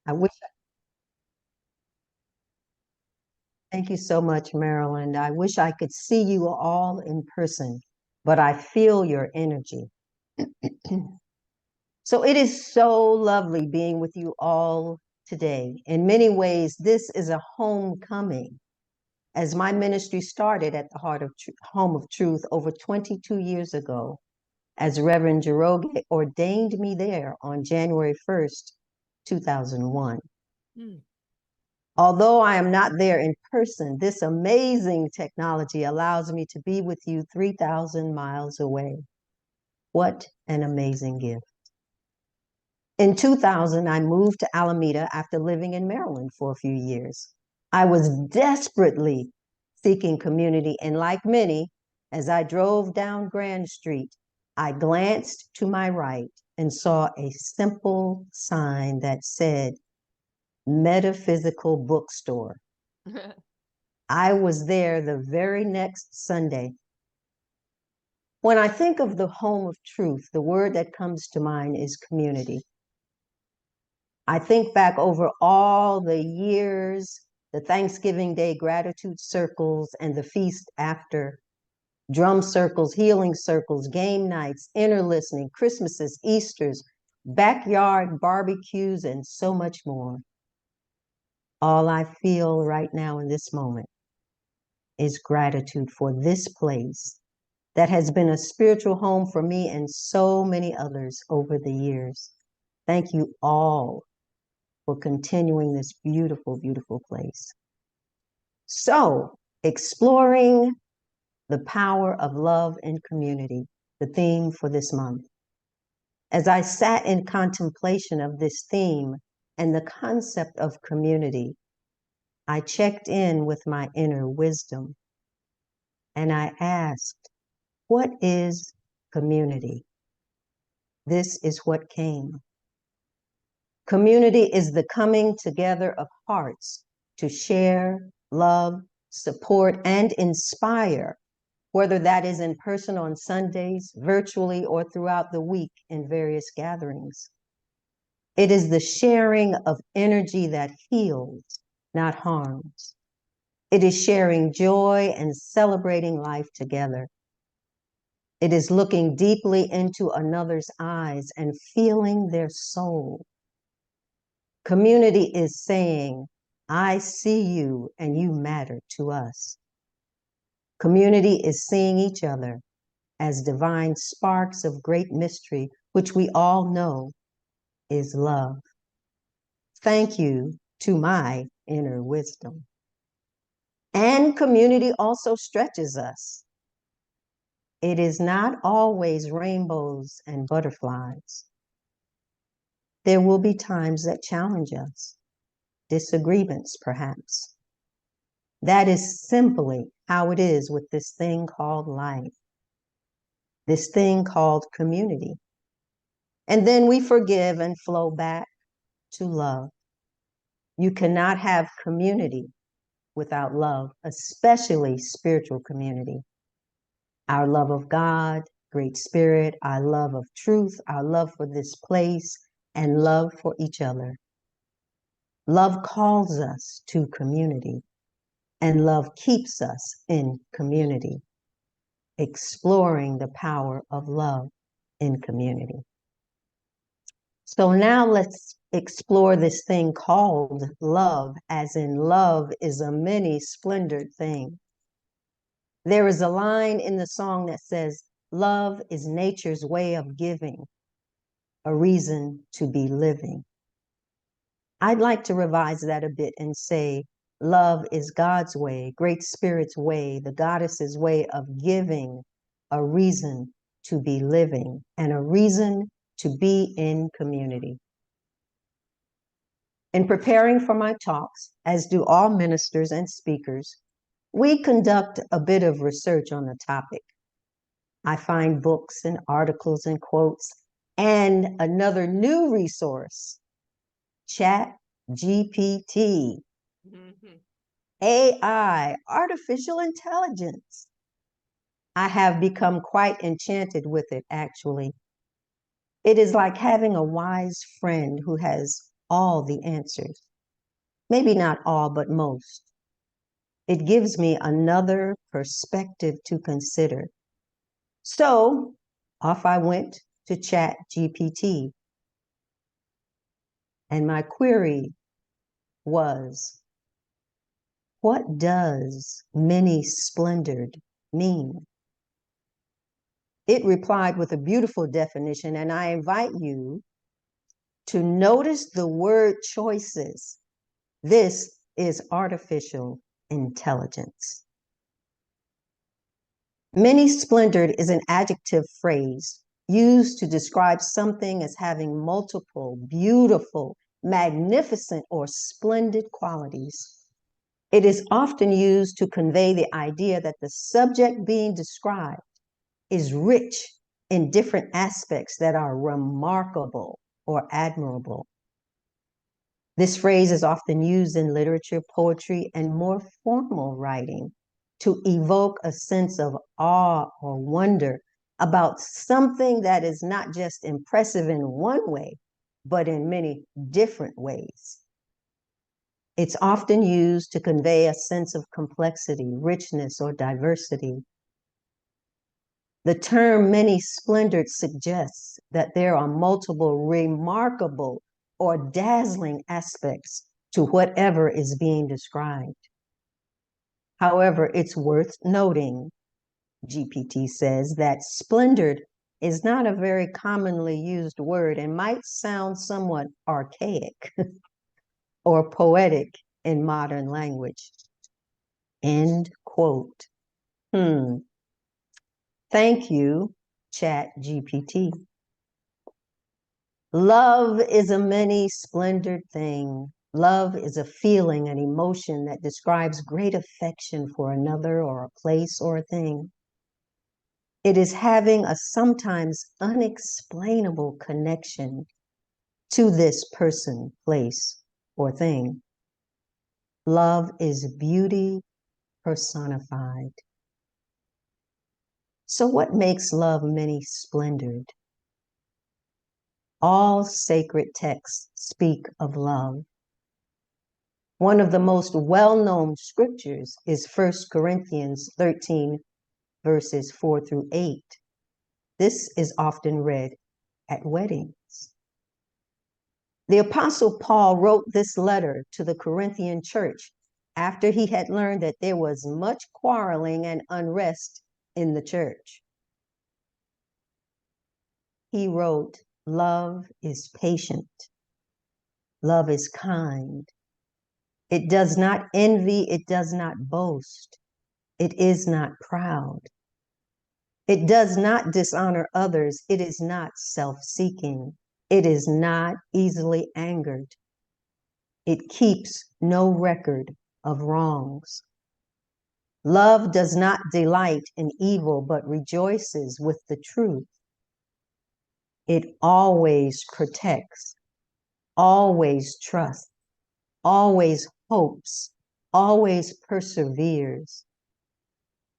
I wish, thank you so much, Marilyn. I wish I could see you all in person, but I feel your energy. So it is so lovely being with you all today. In many ways, this is a homecoming, as my ministry started at the Home of Truth over 22 years ago, as Reverend Jiroge ordained me there on January 1st, 2001. Although I am not there in person, this amazing technology allows me to be with you 3,000 miles away. What an amazing gift. In 2000, I moved to Alameda after living in Maryland for a few years. I was desperately seeking community, and like many, as I drove down Grand Street, I glanced to my right and saw a simple sign that said, Metaphysical Bookstore. I was there the very next Sunday. When I think of the Home of Truth, the word that comes to mind is community. I think back over all the years, the Thanksgiving Day gratitude circles and the feast after, drum circles, healing circles, game nights, inner listening, Christmases, Easters, backyard barbecues, and so much more. All I feel right now in this moment is gratitude for this place that has been a spiritual home for me and so many others over the years. Thank you all for continuing this beautiful, beautiful place. So, exploring the power of love and community, the theme for this month. As I sat in contemplation of this theme and the concept of community, I checked in with my inner wisdom and I asked, what is community? This is what came. Community is the coming together of hearts to share, love, support, and inspire, whether that is in person on Sundays, virtually, or throughout the week in various gatherings. It is the sharing of energy that heals, not harms. It is sharing joy and celebrating life together. It is looking deeply into another's eyes and feeling their soul. Community is saying, I see you and you matter to us. Community is seeing each other as divine sparks of great mystery, which we all know is love. Thank you to my inner wisdom. And community also stretches us. It is not always rainbows and butterflies. There will be times that challenge us, disagreements perhaps. That is simply how it is with this thing called life, this thing called community. And then we forgive and flow back to love. You cannot have community without love, especially spiritual community. Our love of God, Great Spirit, our love of truth, our love for this place, and love for each other. Love calls us to community, and love keeps us in community, exploring the power of love in community. So now let's explore this thing called love, as in love is a many-splendored thing. There is a line in the song that says, love is nature's way of giving, a reason to be living. I'd like to revise that a bit and say, love is God's way, Great Spirit's way, the goddess's way of giving a reason to be living and a reason to be in community. In preparing for my talks, as do all ministers and speakers, we conduct a bit of research on the topic. I find books and articles and quotes and another new resource, ChatGPT, AI, artificial intelligence. I have become quite enchanted with it, actually. It is like having a wise friend who has all the answers. Maybe not all, but most. It gives me another perspective to consider. So off I went to Chat GPT. And my query was, what does many-splendored mean? It replied with a beautiful definition, and I invite you to notice the word choices. This is artificial intelligence. Many-splendored is an adjective phrase used to describe something as having multiple, beautiful, magnificent, or splendid qualities. It is often used to convey the idea that the subject being described is rich in different aspects that are remarkable or admirable. This phrase is often used in literature, poetry, and more formal writing to evoke a sense of awe or wonder about something that is not just impressive in one way, but in many different ways. It's often used to convey a sense of complexity, richness, or diversity. The term many-splendored suggests that there are multiple remarkable or dazzling aspects to whatever is being described. However, it's worth noting, GPT says, that splendored is not a very commonly used word and might sound somewhat archaic or poetic in modern language. End quote. Thank you, Chat GPT. Love is a many-splendored thing. Love is a feeling, an emotion that describes great affection for another or a place or a thing. It is having a sometimes unexplainable connection to this person, place, or thing. Love is beauty personified. So what makes love many-splendored? All sacred texts speak of love. One of the most well-known scriptures is 1 Corinthians 13, verses 4 through 8. This is often read at weddings. The Apostle Paul wrote this letter to the Corinthian church after he had learned that there was much quarreling and unrest in the church. He wrote, "Love is patient. Love is kind. It does not envy. It does not boast. It is not proud. It does not dishonor others. It is not self-seeking. It is not easily angered. It keeps no record of wrongs. Love does not delight in evil, but rejoices with the truth. It always protects, always trusts, always hopes, always perseveres."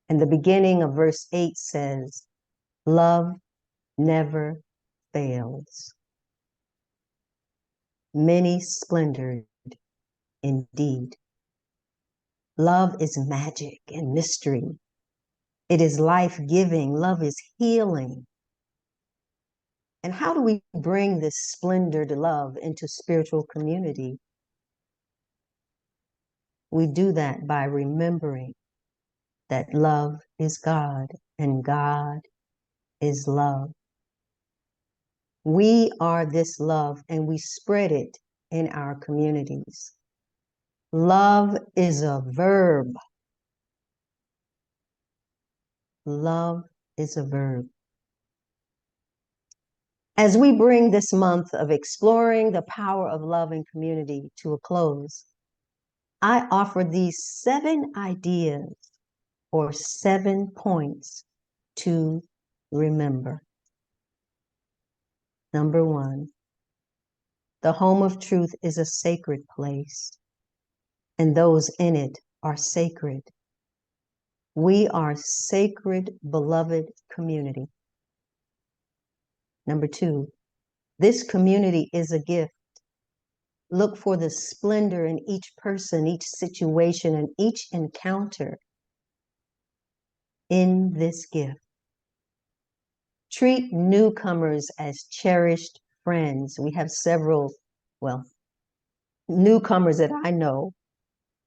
And the beginning of verse 8 says, "Love never fails." Many-splendored indeed. Love is magic and mystery. It is life-giving. Love is healing. And how do we bring this splendored love into spiritual community? We do that by remembering that love is God and God is love. We are this love and we spread it in our communities. Love is a verb. Love is a verb. As we bring this month of exploring the power of love in community to a close, I offer these 7 ideas or 7 points to remember. Number 1, the home of truth is a sacred place, and those in it are sacred. We are sacred, beloved community. Number 2, this community is a gift. Look for the splendor in each person, each situation, and each encounter in this gift. Treat newcomers as cherished friends. We have several, well, newcomers that I know.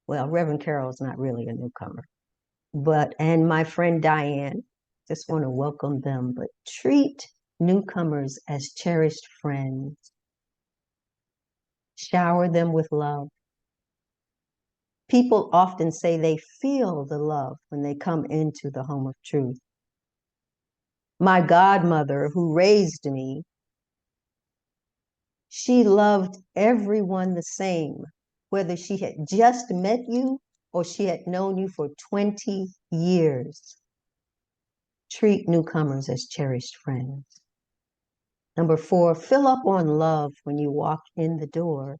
Well, Reverend Carol's not really a newcomer, and my friend Diane, just want to welcome them, but treat newcomers as cherished friends. Shower them with love. People often say they feel the love when they come into the home of truth. My godmother, who raised me, she loved everyone the same, whether she had just met you or she had known you for 20 years. Treat newcomers as cherished friends. Number 4, fill up on love when you walk in the door.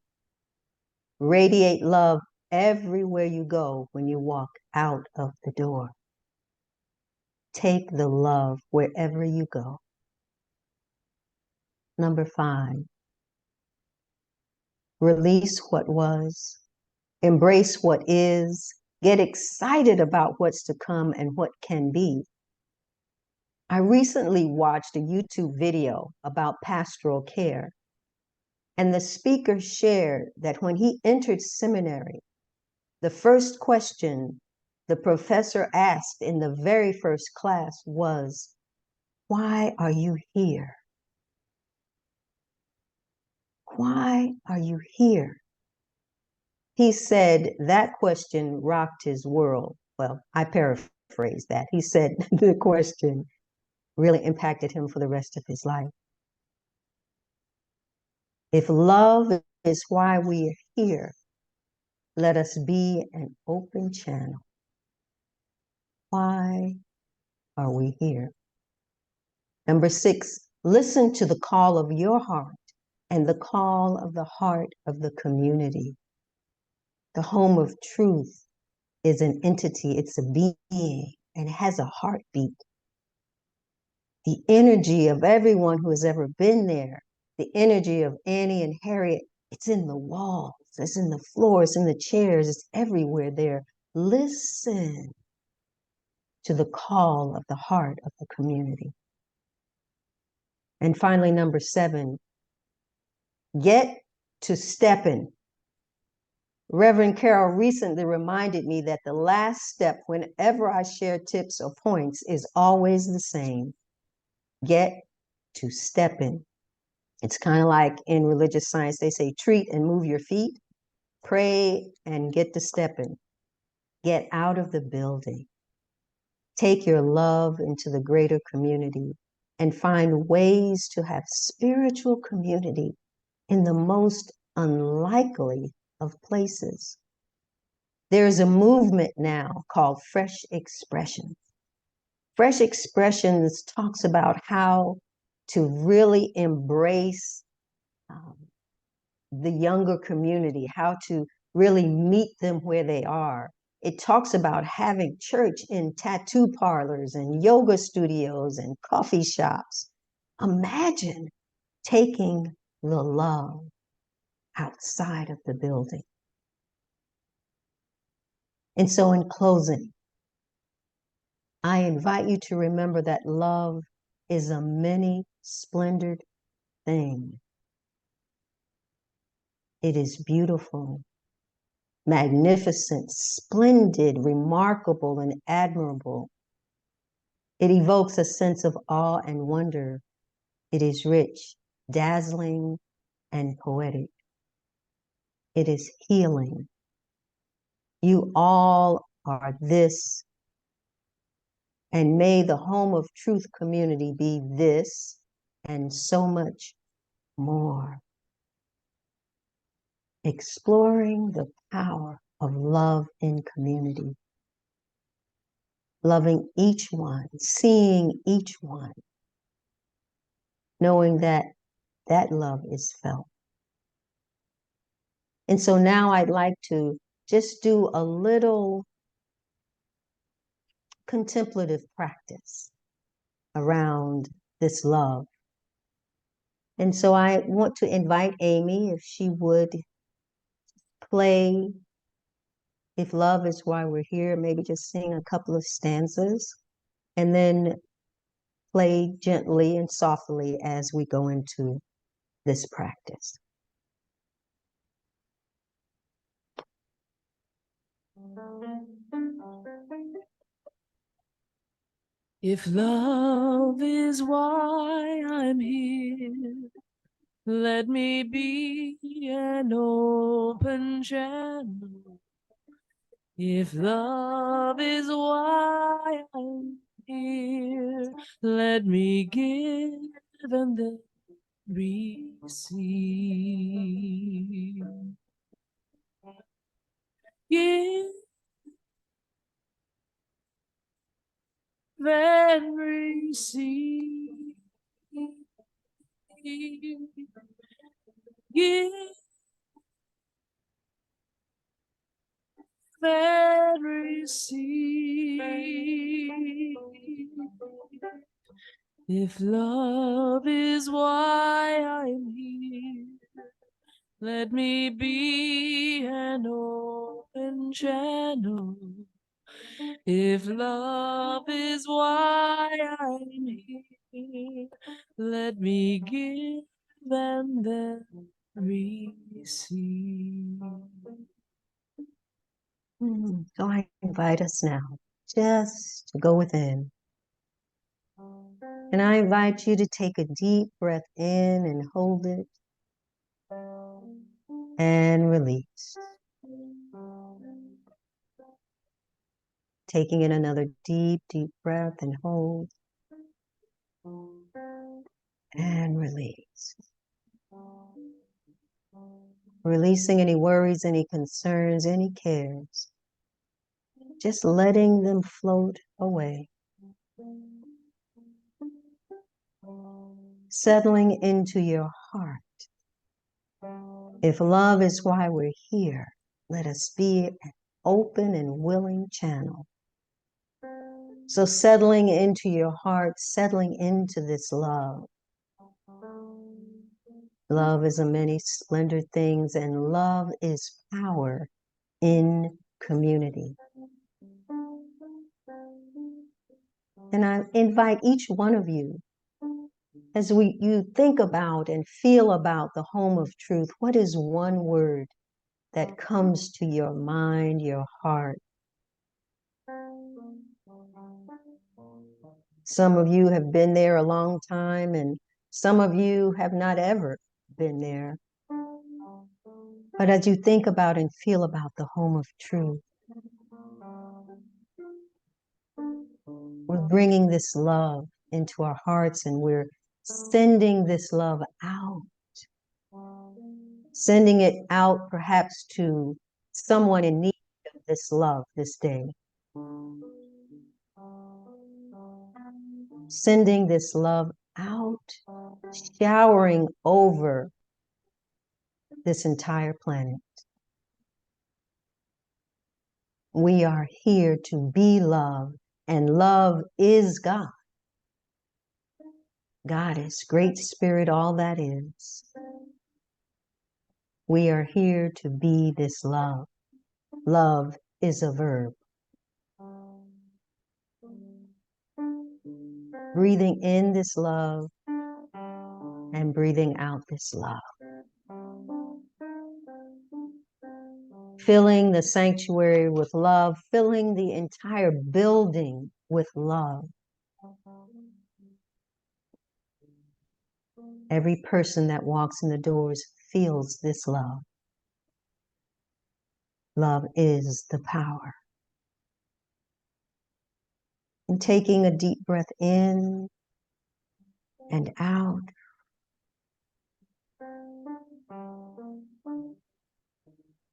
Radiate love everywhere you go when you walk out of the door. Take the love wherever you go. Number 5, release what was, embrace what is, get excited about what's to come and what can be. I recently watched a YouTube video about pastoral care, and the speaker shared that when he entered seminary, the first question the professor asked in the very first class was, "Why are you here? Why are you here?" He said that question rocked his world. Well, I paraphrase that. He said the question really impacted him for the rest of his life. If love is why we are here, let us be an open channel. Why are we here? Number 6, listen to the call of your heart and the call of the heart of the community. The home of truth is an entity, it's a being, and it has a heartbeat. The energy of everyone who has ever been there, the energy of Annie and Harriet, it's in the walls, it's in the floors, in the chairs, it's everywhere there. Listen to the call of the heart of the community. And finally, number 7, get to stepping. Reverend Carol recently reminded me that the last step whenever I share tips or points is always the same. Get to stepping. It's kind of like in religious science, they say treat and move your feet, pray and get to stepping. Get out of the building. Take your love into the greater community and find ways to have spiritual community in the most unlikely of places. There's a movement now called Fresh Expressions. Fresh Expressions talks about how to really embrace the younger community, how to really meet them where they are. It talks about having church in tattoo parlors and yoga studios and coffee shops. Imagine taking the love outside of the building. And so in closing, I invite you to remember that love is a many-splendored thing. It is beautiful, magnificent, splendid, remarkable, and admirable. It evokes a sense of awe and wonder. It is rich, dazzling, and poetic. It is healing. You all are this, and may the home of truth community be this and so much more. Exploring the power of love in community. Loving each one, seeing each one, knowing that that love is felt. And so now I'd like to just do a little contemplative practice around this love. And so I want to invite Amy, if she would play. If love is why we're here, maybe just sing a couple of stanzas and then play gently and softly as we go into this practice. If love is why I'm here, let me be an open channel. If love is why I'm here, let me give and then receive. Give and receive. Give and receive. If love is why I'm here, let me be an open channel. If love is why I'm here, let me give and then receive. So I invite us now just to go within. And I invite you to take a deep breath in and hold it and release. Taking in another deep, deep breath and hold and release. Releasing any worries, any concerns, any cares. Just letting them float away. Settling into your heart. If love is why we're here, let us be an open and willing channel. So settling into your heart, settling into this love. Love is a many splendid things, and love is power in community. And I invite each one of you, as you think about and feel about the home of truth, what is one word that comes to your mind, your heart? Some of you have been there a long time, and some of you have not ever been there. But as you think about and feel about the home of truth, we're bringing this love into our hearts and we're sending this love out. Sending it out perhaps to someone in need of this love this day. Sending this love out, showering over this entire planet. We are here to be love, and love is God. God is Great Spirit, all that is. We are here to be this love. Love is a verb. Breathing in this love and breathing out this love. Filling the sanctuary with love, filling the entire building with love. Every person that walks in the doors feels this love. Love is the power. And taking a deep breath in and out.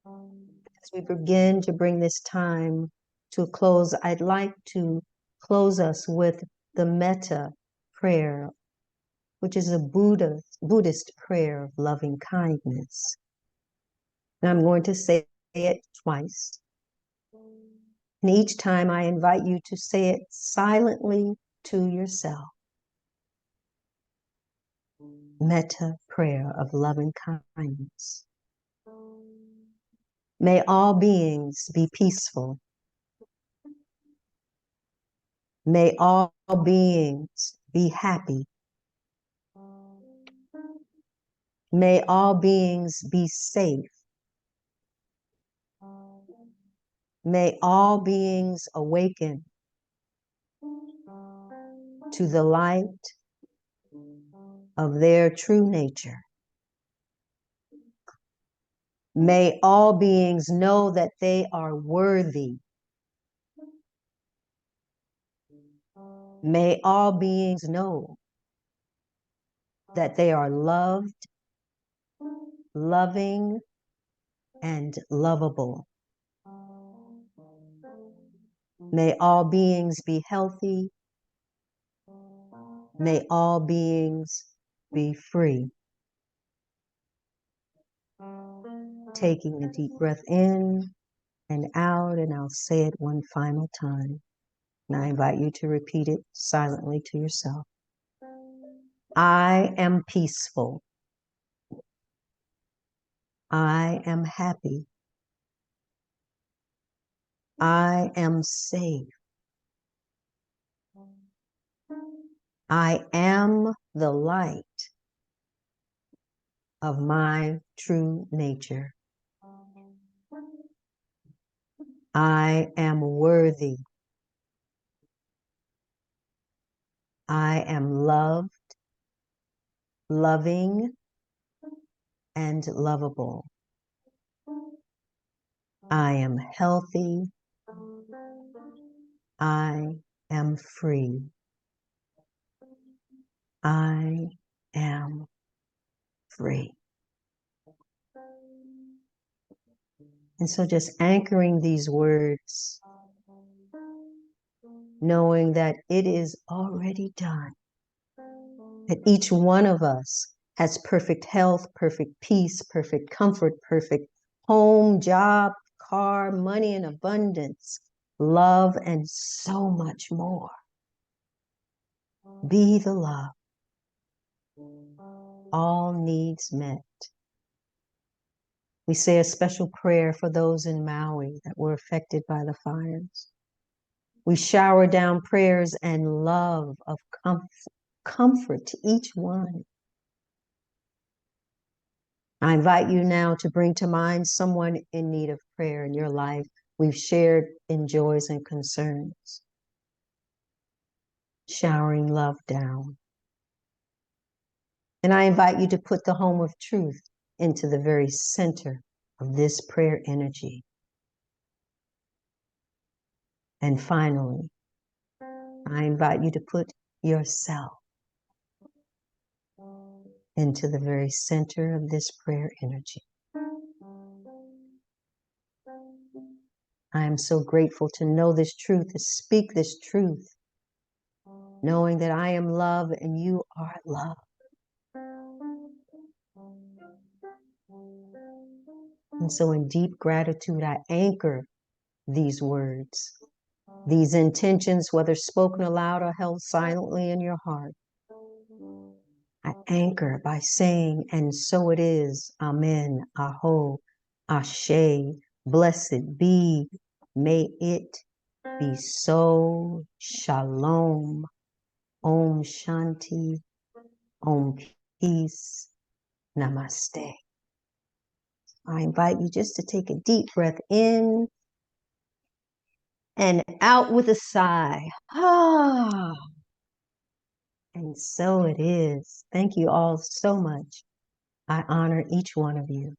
As we begin to bring this time to a close, I'd like to close us with the metta prayer, which is a Buddhist prayer of loving kindness. And I'm going to say it twice. And each time I invite you to say it silently to yourself. Metta prayer of loving kindness. May all beings be peaceful. May all beings be happy. May all beings be safe. May all beings awaken to the light of their true nature. May all beings know that they are worthy. May all beings know that they are loved, loving, and lovable. May all beings be healthy. May all beings be free. Taking a deep breath in and out, and I'll say it one final time. And I invite you to repeat it silently to yourself. I am peaceful. I am happy. I am safe. I am the light of my true nature. I am worthy. I am loved, loving, and lovable. I am healthy. I am free. I am free. And so just anchoring these words, knowing that it is already done, that each one of us has perfect health, perfect peace, perfect comfort, perfect home, job, car, money in abundance, love, and so much more. Be the love. All needs met. We say a special prayer for those in Maui that were affected by the fires. We shower down prayers and love of comfort to each one. I invite you now to bring to mind someone in need of prayer in your life. We've shared in joys and concerns. Showering love down. And I invite you to put the home of truth into the very center of this prayer energy. And finally, I invite you to put yourself into the very center of this prayer energy. I am so grateful to know this truth, to speak this truth, knowing that I am love and you are love. And so in deep gratitude, I anchor these words, these intentions, whether spoken aloud or held silently in your heart. I anchor by saying, and so it is, amen, aho, ashe, blessed be, may it be so, shalom, om shanti, om peace, namaste. I invite you just to take a deep breath in and out with a sigh. Ah, and so it is. Thank you all so much. I honor each one of you.